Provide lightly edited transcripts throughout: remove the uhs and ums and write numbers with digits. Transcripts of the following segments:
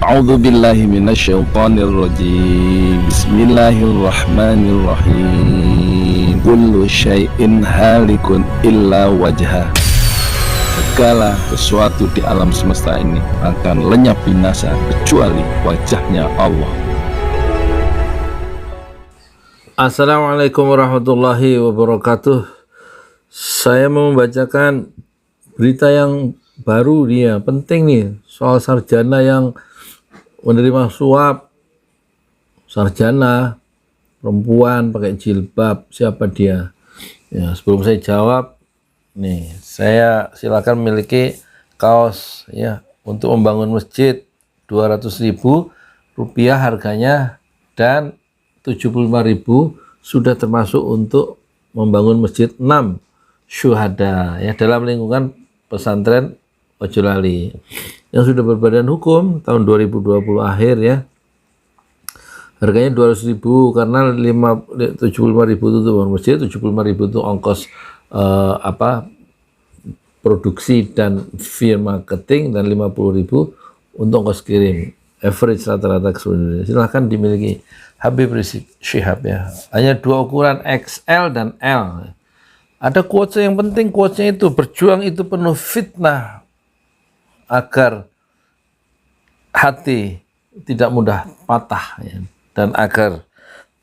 A'udzu billahi minasyaitonir rajim. Bismillahirrahmanirrahim. Kullu syai'in halikun illa wajha. Segala sesuatu di alam semesta ini akan lenyap binasa kecuali wajahnya Allah. Assalamualaikum warahmatullahi wabarakatuh. Saya mau membacakan berita yang baru dia, penting nih, soal sarjana yang menerima suap. Sarjana perempuan pakai jilbab, siapa dia? Ya, sebelum saya jawab, nih, saya silakan memiliki kaos ya untuk membangun masjid 200.000 rupiah harganya, dan 75.000 sudah termasuk untuk membangun masjid 6 syuhada ya dalam lingkungan pesantren Ojolali yang sudah berbadan hukum tahun 2020 akhir ya. Harganya 200.000 karena 75.000 itu untuk bangun masjid, 75.000 itu ongkos produksi dan fee marketing, dan 50.000 untuk ongkos kirim. Average rata-rata ke seluruh Indonesia. Silahkan dimiliki Habib Rizik Syihab ya. Hanya 2 ukuran XL dan L. Ada quotes yang penting, quotesnya itu berjuang itu penuh fitnah agar hati tidak mudah patah ya, dan agar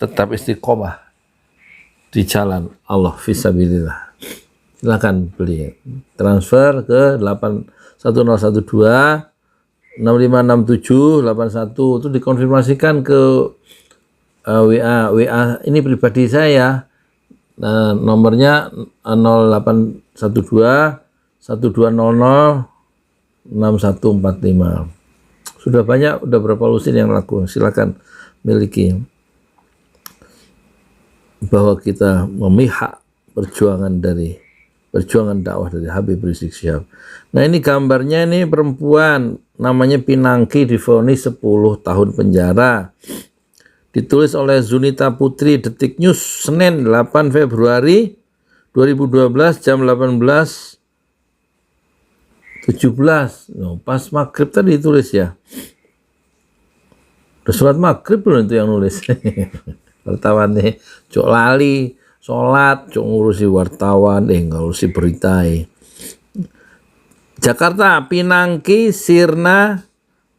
tetap istiqomah di jalan Allah fisabilillah. Silakan beli, transfer ke 81012 656781 itu dikonfirmasikan ke WA ini pribadi saya. Nah, nomornya 0812 1200 6145. Sudah banyak, udah berapa lusin yang laku. Silakan miliki, bahwa kita memihak perjuangan dakwah dari Habib Rizik Syihab. Nah, ini gambarnya, ini perempuan namanya Pinangki divonis 10 tahun penjara. Ditulis oleh Zunita Putri, Detik News, Senin 8 Februari 2012 jam 18:17. Pas maghrib tadi ditulis ya. Udah sholat maghrib belum itu yang nulis? Wartawan nih, cok lali sholat, cok ngurusi wartawan, ngurusi berita. Jakarta, Pinangki Sirna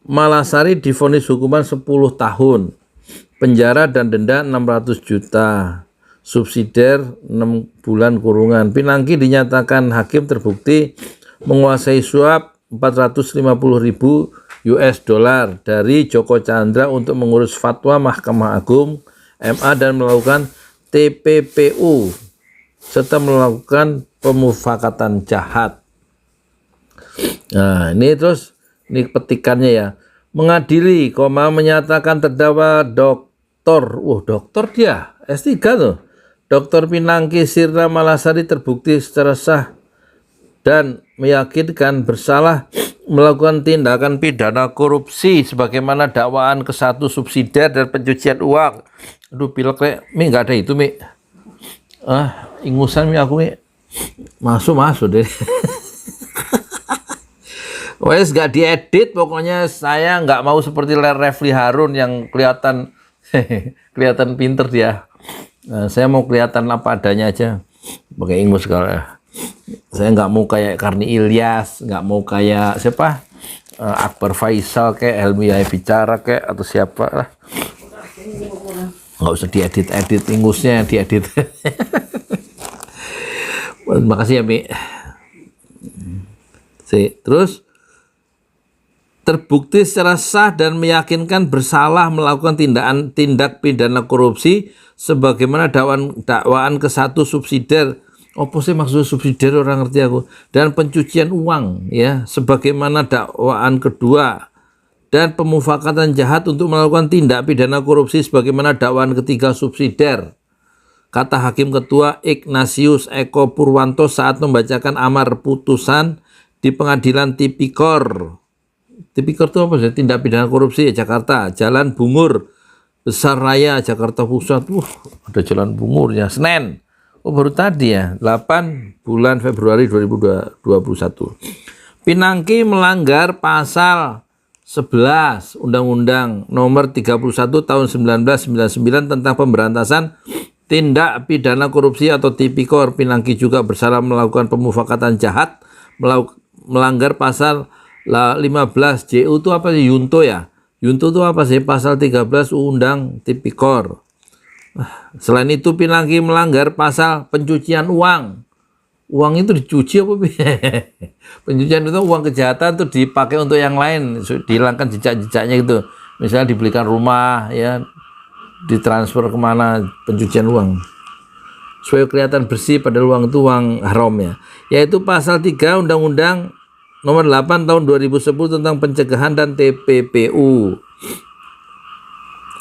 Malasari divonis hukuman 10 tahun penjara dan denda 600 juta, subsidiar 6 bulan kurungan. Pinangki dinyatakan hakim terbukti menguasai suap 450.000 US dollar dari Joko Chandra untuk mengurus fatwa Mahkamah Agung MA dan melakukan TPPU serta melakukan pemufakatan jahat. Nah, ini terus, ini petikannya ya. Mengadili, menyatakan terdakwa dokter dia, S3 tuh. Dr. Pinangki Sirna Malasari terbukti secara sah dan meyakinkan bersalah melakukan tindakan pidana korupsi sebagaimana dakwaan ke-1 subsidiar dan pencucian uang. Aduh, pilek rek, Mi nggak ada itu, Mi. Ingusan Mi aku, Mi. Masuk deh. Wes nggak diedit, pokoknya saya nggak mau seperti Refli Harun yang kelihatan pinter dia. Nah, saya mau kelihatan apa adanya aja, pakai ingus kalau ya. Saya nggak mau kayak Karni Ilyas, nggak mau kayak siapa, Akbar Faisal kayak Helmi Yahya Bicara kayak, atau siapa lah. Nggak usah diedit ingusnya, diedit. Terima kasih ya, Mi. Terus terbukti secara sah dan meyakinkan bersalah melakukan tindak pidana korupsi sebagaimana dakwaan ke-1 subsidiar. Apa sih maksud subsidiar, orang ngerti aku, dan pencucian uang ya sebagaimana dakwaan kedua, dan pemufakatan jahat untuk melakukan tindak pidana korupsi sebagaimana dakwaan ketiga subsidiar, kata Hakim Ketua Ignatius Eko Purwanto saat membacakan amar putusan di Pengadilan Tipikor. Tipikor itu apa sih? Tindak pidana korupsi ya, Jakarta, Jalan Bungur Besar Raya, Jakarta Pusat. Ada Jalan Bungurnya. Senin. Oh, baru tadi ya, 8 bulan Februari 2021. Pinangki melanggar pasal 11 Undang-Undang Nomor 31 Tahun 1999 tentang pemberantasan tindak pidana korupsi atau Tipikor. Pinangki juga bersalah melakukan pemufakatan jahat, melanggar pasal 15 JU itu apa sih? Yunto ya. Yunto itu apa sih? Pasal 13 Undang Tipikor. Selain itu Pinangki melanggar pasal pencucian uang. Uang itu dicuci apa? Pencucian itu uang kejahatan itu dipakai untuk yang lain, dihilangkan jejak-jejaknya gitu. Misalnya dibelikan rumah, ya, ditransfer kemana, pencucian uang. Supaya kelihatan bersih padahal uang itu uang haram ya. Yaitu pasal 3 Undang-Undang Nomor 8 Tahun 2010 tentang pencegahan dan TPPU.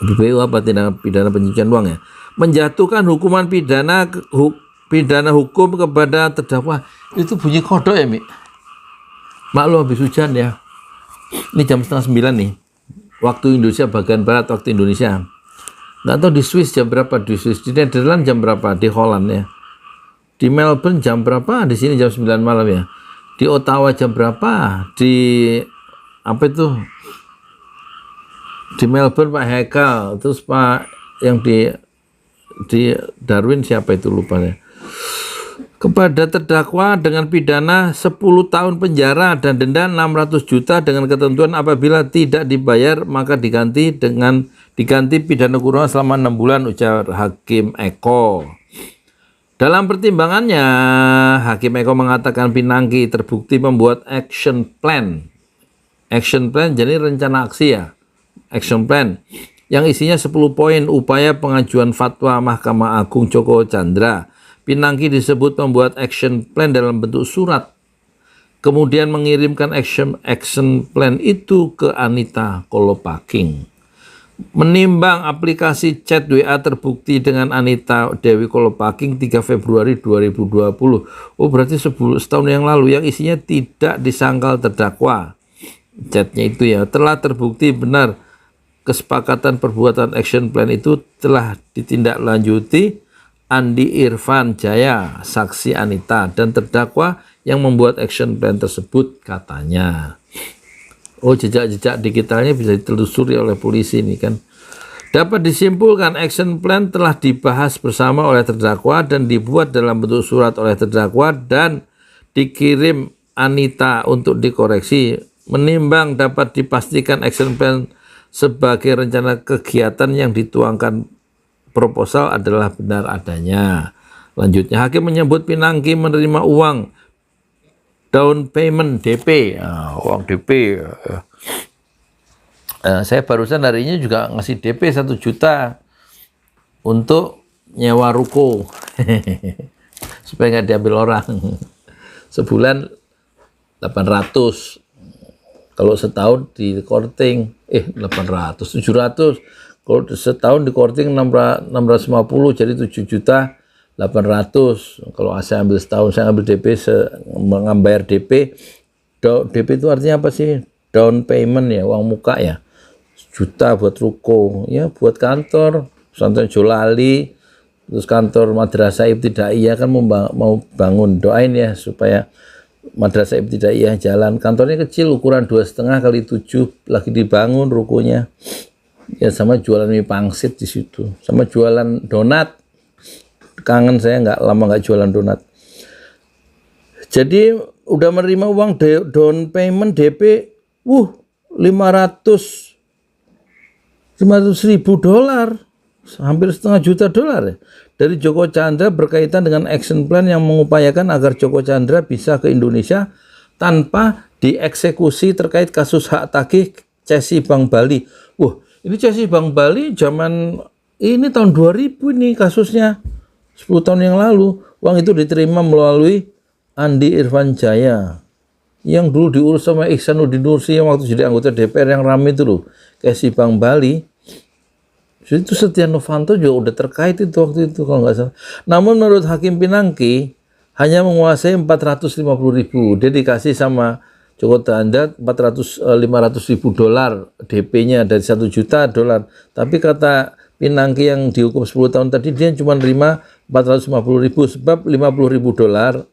TPPU apa? Tindak pidana pencucian uang ya. Menjatuhkan hukuman pidana hukum kepada terdakwa. Itu bunyi kodok ya, Mi? Maklum habis hujan ya. Ini jam 8:30 nih. Waktu Indonesia bagian barat, waktu Indonesia. Nggak tahu di Swiss jam berapa, di Swiss. Di Netherlands jam berapa, di Holland ya. Di Melbourne jam berapa, di sini jam 9 malam ya. Di Ottawa jam berapa, di apa itu? Di Melbourne Pak Hekal, terus Pak yang di Darwin siapa itu lupa ya. Kepada terdakwa dengan pidana 10 tahun penjara dan denda 600 juta dengan ketentuan apabila tidak dibayar maka diganti pidana kurungan selama 6 bulan, ujar Hakim Eko. Dalam pertimbangannya, Hakim Eko mengatakan Pinangki terbukti membuat action plan. Action plan jadi rencana aksi ya. Action plan yang isinya 10 poin upaya pengajuan fatwa Mahkamah Agung Joko Chandra. Pinangki disebut membuat action plan dalam bentuk surat, kemudian mengirimkan action plan itu ke Anita Kolopaking. Menimbang aplikasi chat WA terbukti dengan Anita Dewi Kolopaking 3 Februari 2020. Oh berarti setahun yang lalu, yang isinya tidak disangkal terdakwa. Chatnya itu ya, telah terbukti benar kesepakatan perbuatan action plan itu telah ditindaklanjuti Andi Irfan Jaya, saksi Anita, dan terdakwa yang membuat action plan tersebut, katanya. Oh, jejak-jejak digitalnya bisa ditelusuri oleh polisi ini kan. Dapat disimpulkan action plan telah dibahas bersama oleh terdakwa dan dibuat dalam bentuk surat oleh terdakwa dan dikirim Anita untuk dikoreksi. Menimbang dapat dipastikan action plan sebagai rencana kegiatan yang dituangkan proposal adalah benar adanya. Lanjutnya, Hakim menyebut Pinangki menerima uang down payment DP. Uang DP. Saya barusan hari ini juga ngasih DP 1 juta untuk nyewa ruko. Supaya nggak diambil orang. Sebulan 800. Kalau setahun di korting, 800, 700. Kalau setahun di korting 650 jadi 7 juta 800. Kalau saya ambil setahun, saya ambil DP, mengambil DP. DP itu artinya apa sih? Down payment ya, uang muka ya. Juta buat ruko, ya buat kantor, pesantren Jolali, terus kantor Madrasah Ibtidaiyah kan mau bangun, doain ya supaya Madrasah Ibtidaiyah jalan. Kantornya kecil, ukuran 2,5 kali 7, lagi dibangun rukonya. Ya sama jualan mie pangsit di situ, sama jualan donat. Kangen saya lama nggak jualan donat. Jadi udah menerima uang down payment DP, 500.000 dolar, hampir setengah juta dolar ya, dari Joko Chandra berkaitan dengan action plan yang mengupayakan agar Joko Chandra bisa ke Indonesia tanpa dieksekusi terkait kasus hak tagih Cesi Bank Bali. Ini Cesi Bank Bali zaman ini tahun 2000 ini kasusnya, 10 tahun yang lalu. Uang itu diterima melalui Andi Irfan Jaya yang dulu diurus sama Ihsanuddin Nursi yang waktu jadi anggota DPR yang ramai itu loh, Cesi Bank Bali. Jadi itu Setia Novanto juga udah terkait itu waktu itu kalau nggak salah. Namun menurut Hakim Pinangki hanya menguasai 450.000. Dia dikasih sama Joko Chandra 500.000 dolar DP-nya dari 1 juta dolar. Tapi kata Pinangki yang dihukum 10 tahun tadi dia cuma nerima 450.000 sebab 50.000 dolar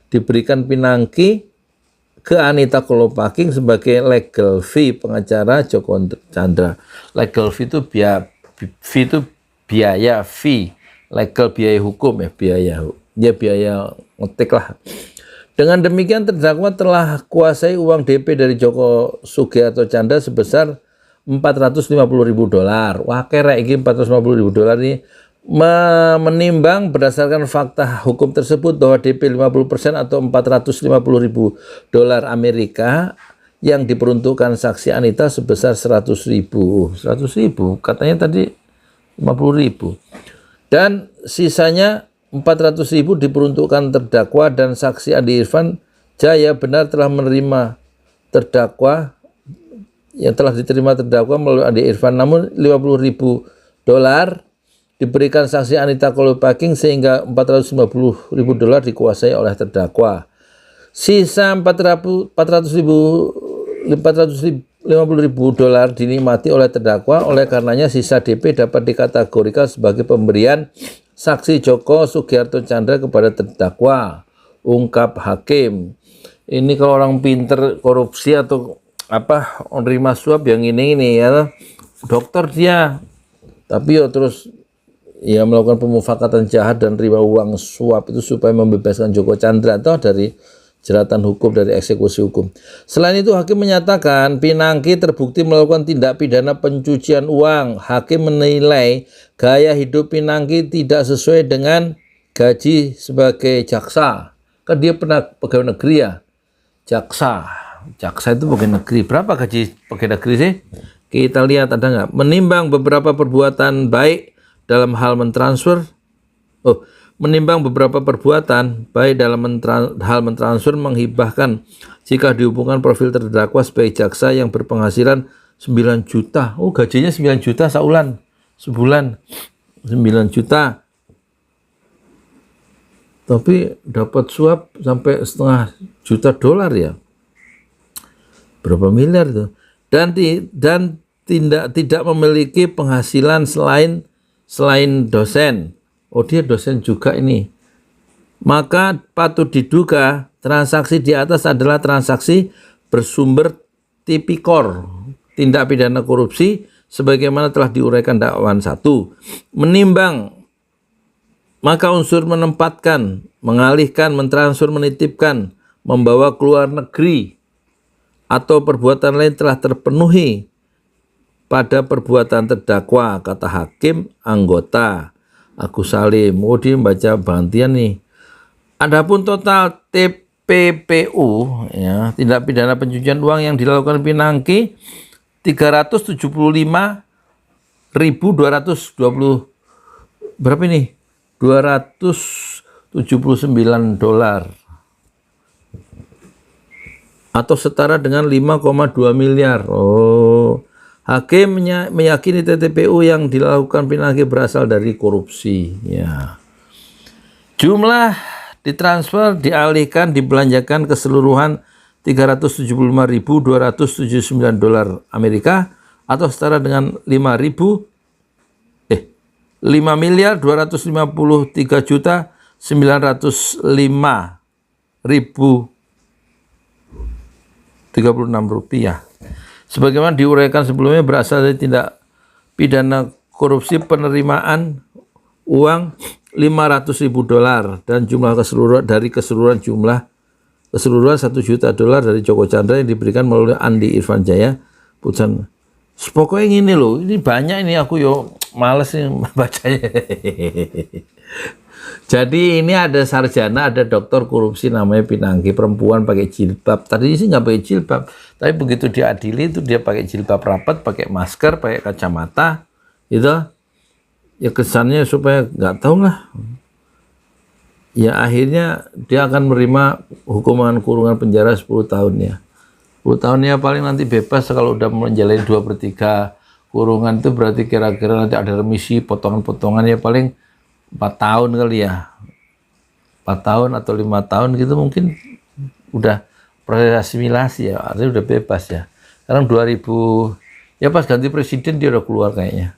diberikan Pinangki ke Anita Kolopaking sebagai legal fee pengacara Joko Chandra. Legal fee itu biaya fee, legal biaya hukum ya, biaya ngetik lah. Dengan demikian terdakwa telah kuasai uang DP dari Joko Sugiarto Chandra sebesar $450.000. Wah, kira ini $450.000 ini menimbang berdasarkan fakta hukum tersebut bahwa DP 50% atau $450.000 Amerika yang diperuntukkan saksi Anita sebesar 100.000 katanya tadi 50.000, dan sisanya 400.000 diperuntukkan terdakwa dan saksi Andi Irfan Jaya benar telah menerima terdakwa yang telah diterima terdakwa melalui Andi Irfan, namun $50.000 diberikan saksi Anita Kolopaking sehingga $450.000 dikuasai oleh terdakwa. Sisa $450.000 dinikmati oleh terdakwa, oleh karenanya sisa DP dapat dikategorikan sebagai pemberian saksi Joko Sugiarto Chandra kepada terdakwa, ungkap hakim. Ini kalau orang pinter korupsi atau apa menerima suap yang ini ya, dokter dia, tapi ya terus ya melakukan pemufakatan jahat dan terima uang suap itu supaya membebaskan Joko Chandra atau dari jeratan hukum, dari eksekusi hukum. Selain itu, hakim menyatakan Pinangki terbukti melakukan tindak pidana pencucian uang. Hakim menilai gaya hidup Pinangki tidak sesuai dengan gaji sebagai jaksa. Kan dia pernah pegawai negeri ya, jaksa itu pegawai negeri. Berapa gaji pegawai negeri sih? Kita lihat ada nggak? Menimbang beberapa perbuatan baik dalam hal menimbang beberapa perbuatan baik dalam hal mentransfer, menghibahkan jika dihubungkan profil terdakwa sebagai jaksa yang berpenghasilan 9 juta. Oh, gajinya 9 juta sebulan 9 juta, tapi dapat suap sampai $0,5 juta ya, berapa miliar itu, dan tidak memiliki penghasilan selain dosen. Oh, dia dosen juga ini. Maka patut diduga transaksi di atas adalah transaksi bersumber tipikor tindak pidana korupsi sebagaimana telah diuraikan dakwaan 1. Menimbang, maka unsur menempatkan, mengalihkan, mentransfer, menitipkan, membawa keluar negeri atau perbuatan lain telah terpenuhi pada perbuatan terdakwa, kata hakim anggota Agus Salim. Oh, dia membaca bantian nih. Adapun total TPPU ya, tindak pidana pencucian uang yang dilakukan Pinangki 375.220 berapa ini? $279 atau setara dengan 5,2 miliar. Oh, hakim meyakini TPPU yang dilakukan Pinangki berasal dari korupsi. Ya. Jumlah ditransfer, dialihkan, dibelanjakan keseluruhan $375.279 Amerika atau setara dengan 5.253.905.036 rupiah. Sebagaimana diuraikan sebelumnya, berasal dari tindak pidana korupsi penerimaan uang $500.000 dan jumlah keseluruhan $1 juta dari Joko Chandra yang diberikan melalui Andi Irfan Jaya putusan. Pokoknya ini loh, ini banyak ini, aku males nih bacanya. Jadi ini ada sarjana, ada dokter korupsi namanya Pinangki, perempuan pakai jilbab. Tadi sih nggak pakai jilbab, tapi begitu diadili itu dia pakai jilbab rapat, pakai masker, pakai kacamata, gitu. Ya kesannya supaya nggak tahu lah. Ya akhirnya dia akan menerima hukuman kurungan penjara 10 tahun ya. 10 tahun ya paling nanti bebas kalau udah menjalani 2/3 kurungan, itu berarti kira-kira nanti ada remisi potongan-potongan ya paling 4 tahun kali ya, 4 tahun atau 5 tahun gitu mungkin udah proses asimilasi ya, artinya udah bebas ya. Sekarang 2000 ya pas ganti presiden dia udah keluar kayaknya.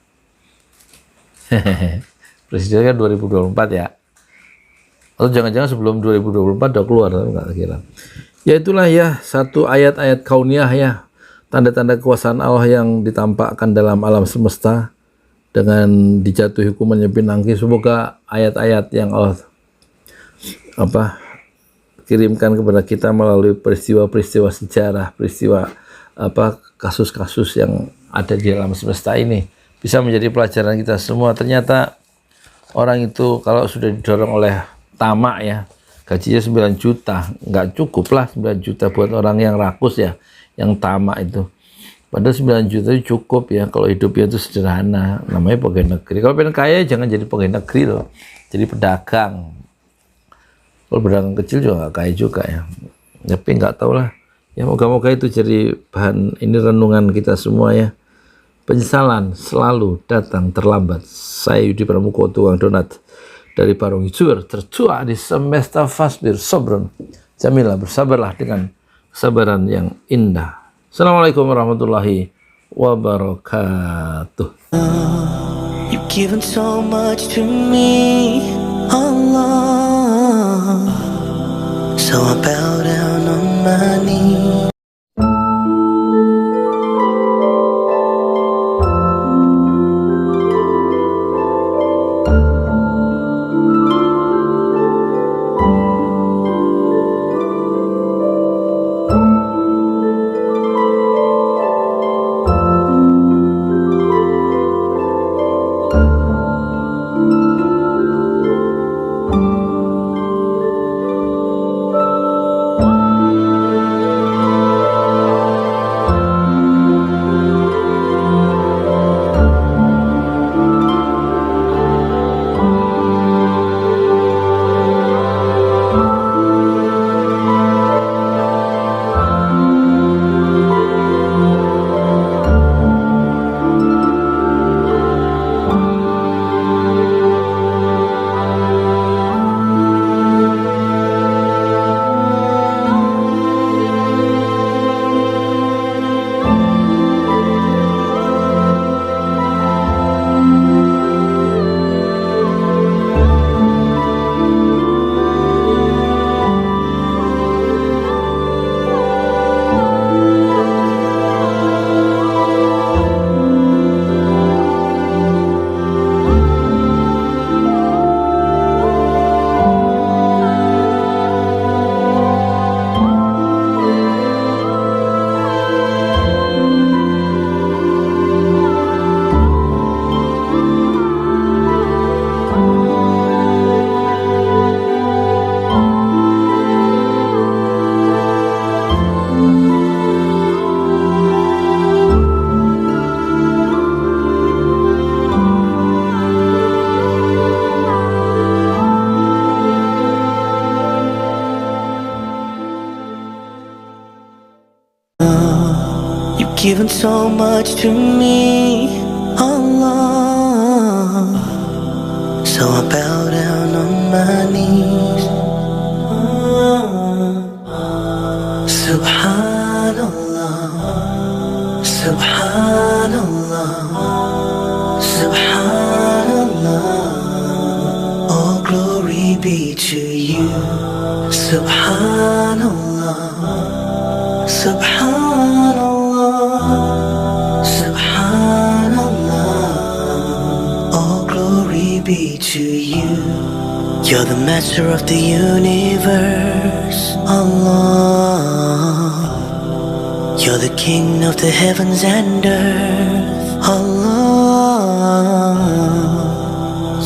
Presiden kan 2024 ya, atau jangan-jangan sebelum 2024 udah keluar, tapi nggak kira. Ya itulah ya satu ayat-ayat kauniyah ya, tanda-tanda kekuasaan Allah yang ditampakkan dalam alam semesta dengan dijatuhi hukumannya pinangki. Semoga ayat-ayat yang Allah kirimkan kepada kita melalui peristiwa-peristiwa sejarah, peristiwa kasus-kasus yang ada di alam semesta ini bisa menjadi pelajaran kita semua. Ternyata orang itu kalau sudah didorong oleh tamak ya, gajinya 9 juta, nggak cukup lah 9 juta buat orang yang rakus ya, yang tamak itu. Padahal 9 juta itu cukup ya kalau hidupnya itu sederhana, namanya pegawai negeri. Kalau pengen kaya jangan jadi pegawai negeri loh, jadi pedagang. Kalau pedagang kecil juga nggak kaya juga ya. Tapi nggak tahu lah. Ya moga-moga itu jadi bahan ini renungan kita semua ya. Penyesalan selalu datang terlambat. Saya Yudi Pramuko, tukang donat dari Parung Hijur, tertua di semesta fasbir sobron. Jamilah, bersabarlah dengan kesabaran yang indah. Assalamualaikum warahmatullahi wabarakatuh. You've given so much to me, Allah. So I bow down on my knees. Given so much to me, Allah. So I bow down on my knees. Subhanallah, Subhanallah, Subhanallah. All glory be to you. Subhanallah, Subhanallah. Subhanallah, all glory be to you. You're the master of the universe, Allah. You're the king of the heavens and earth, Allah.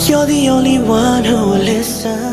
You're the only one who will listen.